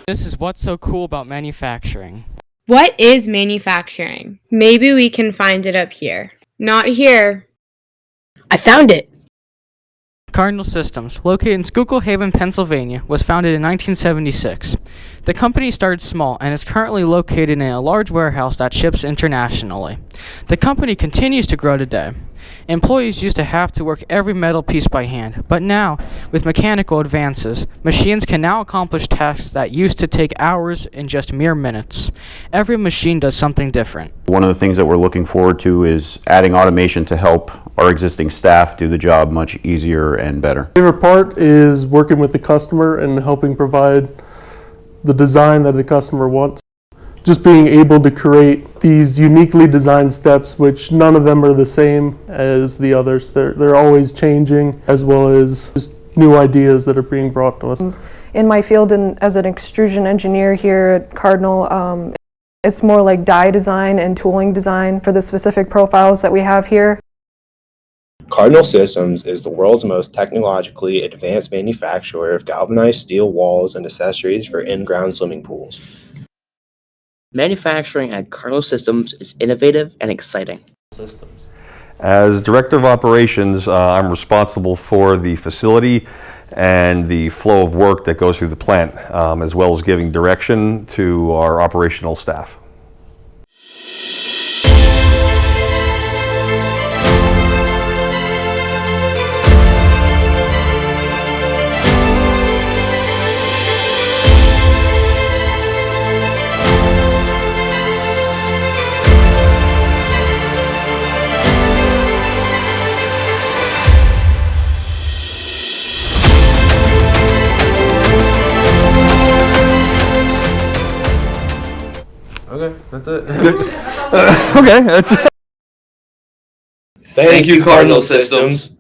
This is what's so cool about manufacturing. What is manufacturing? Maybe we can find it up here. Not here. I found it! Cardinal Systems, located in Schuylkill Haven, Pennsylvania, was founded in 1976. The company started small and is currently located in a large warehouse that ships internationally. The company continues to grow today. Employees used to have to work every metal piece by hand, but now, with mechanical advances, machines can now accomplish tasks that used to take hours in just mere minutes. Every machine does something different. One of the things that we're looking forward to is adding automation to help our existing staff do the job much easier and better. My favorite part is working with the customer and helping provide the design that the customer wants. Just being able to create these uniquely designed steps, which none of them are the same as the others. They're always changing, as well as just new ideas that are being brought to us. In my field as an extrusion engineer here at Cardinal, it's more like die design and tooling design for the specific profiles that we have here. Cardinal Systems is the world's most technologically advanced manufacturer of galvanized steel walls and accessories for in-ground swimming pools. Manufacturing at Cardinal Systems is innovative and exciting. As Director of Operations, I'm responsible for the facility and the flow of work that goes through the plant, as well as giving direction to our operational staff. Okay, that's it. Okay, that's it. Thank you, Cardinal Systems.